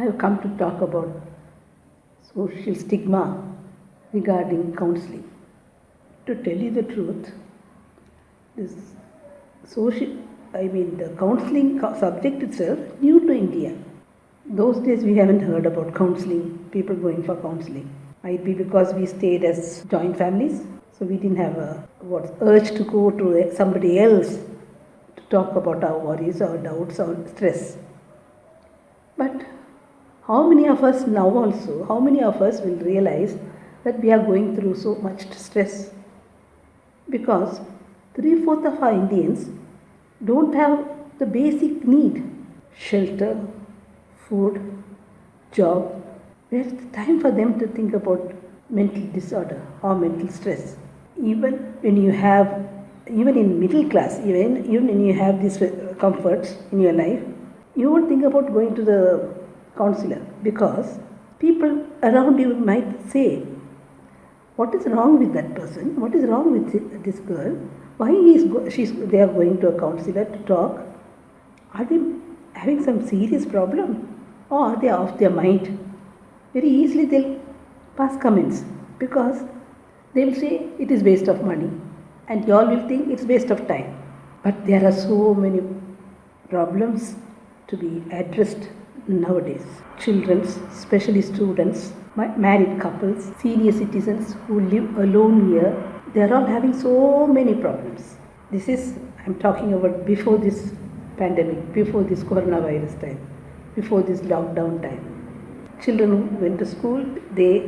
have come to talk about social stigma regarding counseling. To tell you the truth, this the counseling subject itself new to India. Those days we haven't heard about counseling, people going for counseling. Might be because we stayed as joint families, so we didn't have a urge to go to somebody else to talk about our worries or doubts or stress. But how many of us now also, how many of us will realize that we are going through so much stress? Because 3/4 of our Indians don't have the basic need: shelter, food, job. Where's the time for them to think about mental disorder or mental stress? Even when you have, even in middle class, even when you have these comforts in your life, you won't think about going to the counselor because people around you might say, what is wrong with that person? What is wrong with this girl? Why they are going to a counselor to talk? Are they having some serious problem? Or are they off their mind? Very easily they'll pass comments because they will say it is waste of money, and you all will think it's waste of time. But there are so many problems to be addressed nowadays. Children, especially students, married couples, senior citizens who live alone here, they are all having so many problems. I'm talking about before this pandemic, before this coronavirus time, before this lockdown time. Children who went to school, they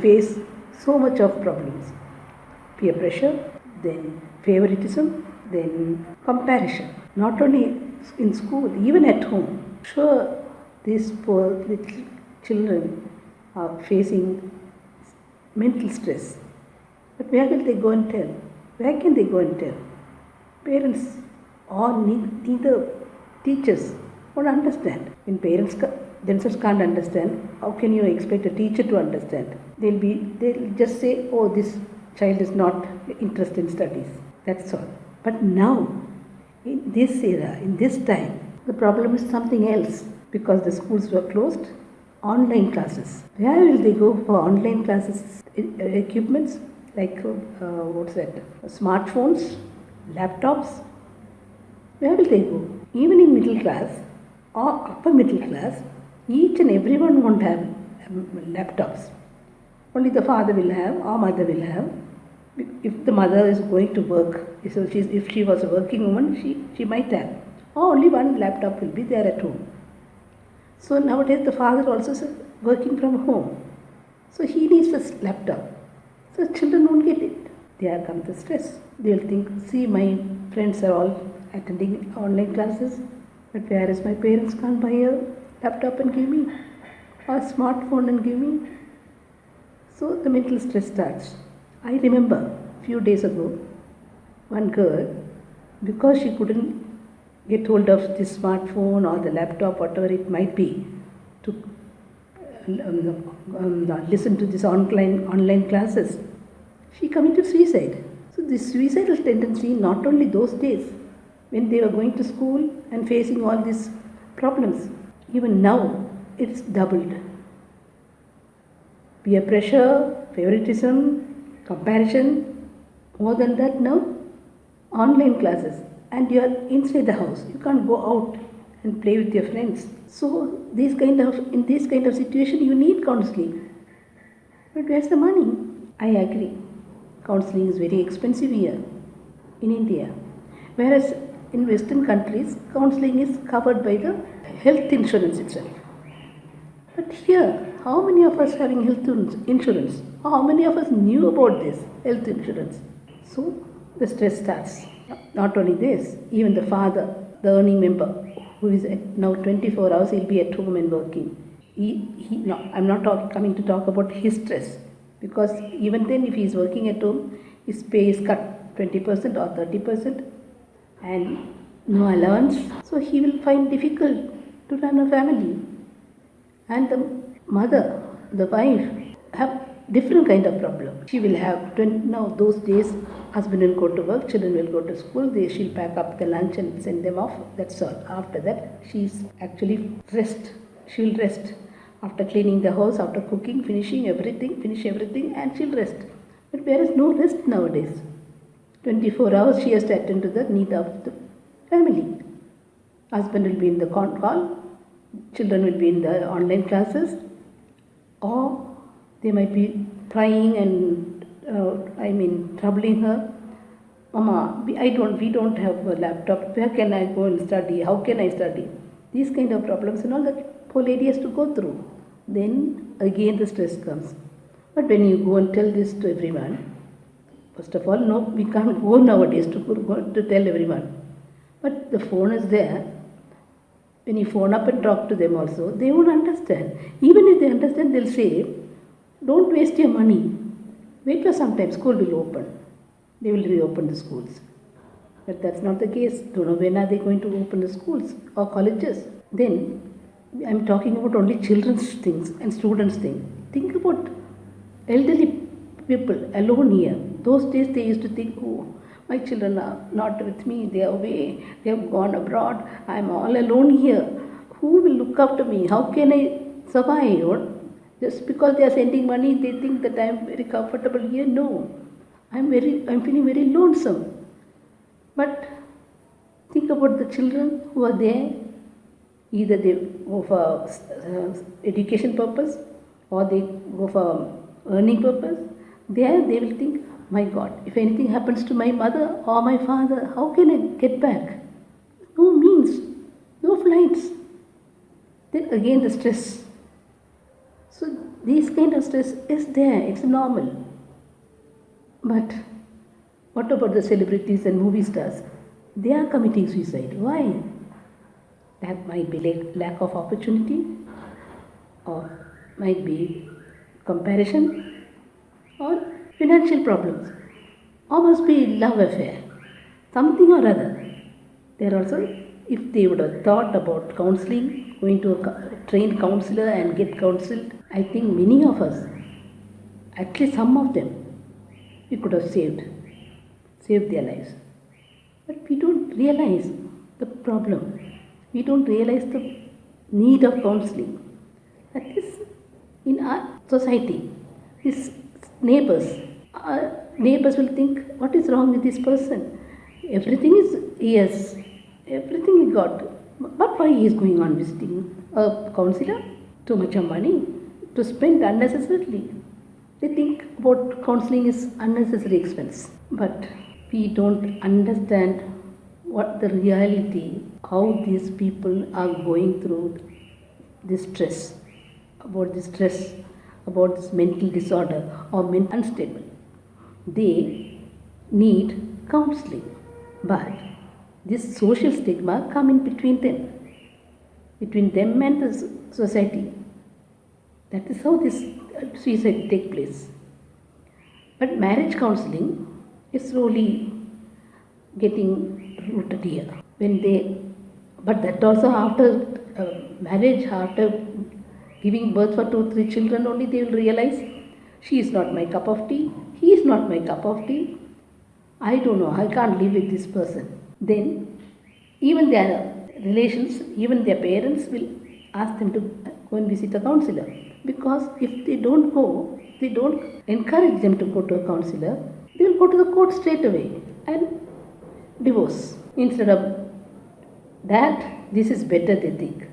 face so much of problems. Peer pressure, then favoritism, then comparison. Not only in school, even at home. Sure, these poor little children are facing mental stress. But where will they go and tell? Where can they go and tell? Parents or neither teachers won't understand. When parents themselves can't understand, how can you expect a teacher to understand? They'll just say, oh, this child is not interested in studies. That's all. But now, in this era, in this time, the problem is something else because the schools were closed. Online classes. Where will they go for online classes? Equipments like smartphones, laptops. Where will they go? Even in middle class or upper middle class, each and everyone won't have laptops. Only the father will have or mother will have. If the mother is going to work, so if she was a working woman, she might have. Or only one laptop will be there at home. So nowadays the father also is working from home. So he needs a laptop. So children won't get it. There comes the stress. They'll think, see, my friends are all attending online classes, but whereas my parents can't buy a laptop and give me, or a smartphone and give me. So the mental stress starts. I remember a few days ago, one girl, because she couldn't get hold of this smartphone or the laptop, whatever it might be, to listen to this online classes, she committed suicide. So this suicidal tendency, not only those days when they were going to school and facing all these problems, even now it's doubled. Peer pressure, favoritism, comparison, more than that now, online classes. And you are inside the house. You can't go out and play with your friends. So in this kind of situation, you need counseling. But where's the money? I agree. Counseling is very expensive here in India. Whereas in Western countries, counseling is covered by the health insurance itself. But here, how many of us having health insurance? Or how many of us knew about this health insurance? So the stress starts. Not only this, even the father, the earning member, who is now 24 hours, he'll be at home and working. I'm not coming to talk about his stress, because even then, if he is working at home, his pay is cut 20% or 30%, and no allowance. So he will find difficult to run a family. And the mother, the wife, have different kind of problem. She will have now those days husband will go to work, children will go to school, she'll pack up the lunch and send them off. That's all. After that she's actually rest. She will rest after cleaning the house, after cooking, finish everything and she'll rest. But there is no rest nowadays. 24 hours she has to attend to the need of the family. Husband will be in the con call, children will be in the online classes, or they might be crying and troubling her. Mama, we don't have a laptop. Where can I go and study? How can I study? These kind of problems and all that poor lady has to go through. Then again the stress comes. But when you go and tell this to everyone, first of all, no, we can't go nowadays to tell everyone. But the phone is there. When you phone up and talk to them also, they won't understand. Even if they understand, they'll say, don't waste your money. Wait for some time, school will open. They will reopen the schools. But that's not the case. Don't know when are they going to open the schools or colleges. Then, I'm talking about only children's things and students' things. Think about elderly people alone here. Those days they used to think, oh, my children are not with me, they are away, they have gone abroad, I am all alone here. Who will look after me? How can I survive? Just because they are sending money, they think that I am very comfortable here. No, I'm feeling very lonesome. But think about the children who are there. Either they go for education purpose or they go for earning purpose. There they will think, my God, if anything happens to my mother or my father, how can I get back? No means, no flights. Then again the stress. So this kind of stress is there, it's normal. But what about the celebrities and movie stars? They are committing suicide. Why? That might be lack of opportunity, or might be comparison, or financial problems, or must be love affair, something or other. There also, if they would have thought about counseling, going to a trained counselor and get counseled, I think many of us, at least some of them, we could have saved their lives. But we don't realize the problem. We don't realize the need of counseling. That is in our society. His neighbors will think, what is wrong with this person? Everything is yes, everything he got. But why he is going on visiting a counselor? Too much of money to spend unnecessarily. They think about counseling is unnecessary expense. But we don't understand what the reality, how these people are going through this stress, about this mental disorder or mental unstable. They need counseling, but this social stigma come in between them and the society. That is how this suicide take place. But marriage counseling is slowly getting rooted here. But that also after marriage, after giving birth for 2-3 children only, they will realize she is not my cup of tea, he is not my cup of tea. I don't know, I can't live with this person. Then even their relations, even their parents will ask them to go and visit a counselor. Because if they don't go, they don't encourage them to go to a counselor, they will go to the court straight away and divorce. Instead of that, this is better, they think.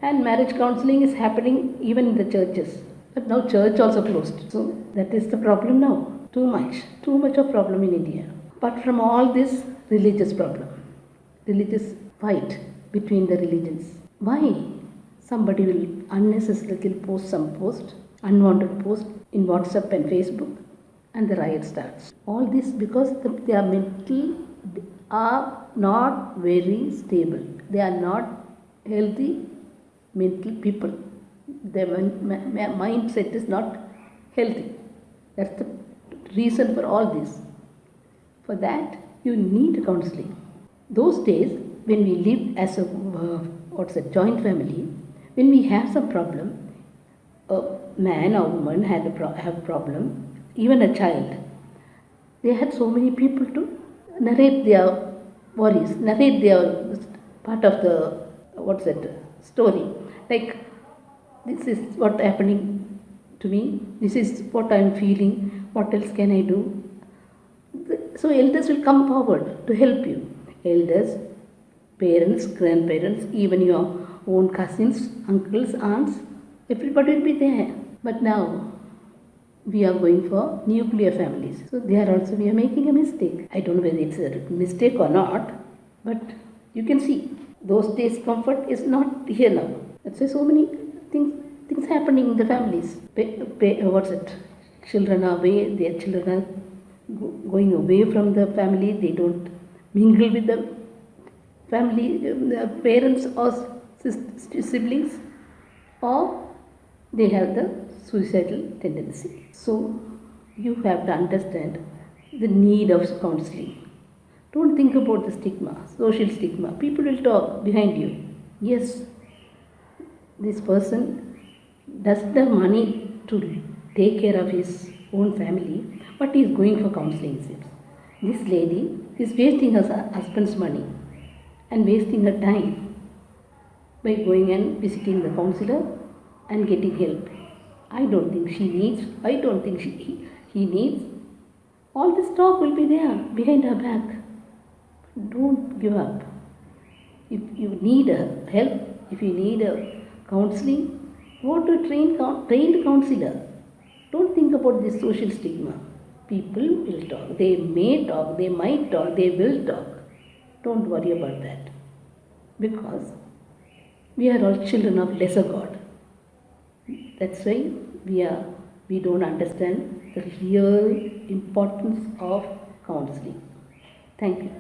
And marriage counseling is happening even in the churches. But now church also closed. So that is the problem now. Too much of problem in India. But from all this, religious problem. Religious fight between the religions. Why? Somebody will unnecessarily post some unwanted post in WhatsApp and Facebook, and the riot starts. All this because their mental are not very stable. They are not healthy mental people. Their mindset is not healthy. That's the reason for all this. For that, you need counseling. Those days, when we lived as a joint family, when we have some problem, a man or woman had have a problem, even a child, they had so many people to narrate their worries, narrate their part of the what's that story. Like, this is what happening to me. This is what I'm feeling. What else can I do? So elders will come forward to help you. Elders, parents, grandparents, even your own cousins, uncles, aunts, everybody will be there. But now we are going for nuclear families. So there also we are making a mistake. I don't know whether it's a mistake or not, but you can see those days comfort is not here now. That's why so many things happening in the families. What's it? Children are away. Their children are going away from the family. They don't mingle with the family, the parents or siblings, or they have the suicidal tendency. So you have to understand the need of counseling. Don't think about the stigma, social stigma. People will talk behind you. Yes, this person doesn't have money to take care of his own family, but he is going for counseling. This lady is wasting her husband's money and wasting her time by going and visiting the counselor and getting help. I don't think he needs. All this talk will be there behind her back. Don't give up. If you need help, if you need counseling, go to a trained counselor. Don't think about this social stigma. People will talk. They may talk, they might talk, they will talk. Don't worry about that. Because we are all children of lesser God. That's why we don't understand the real importance of counseling. Thank you.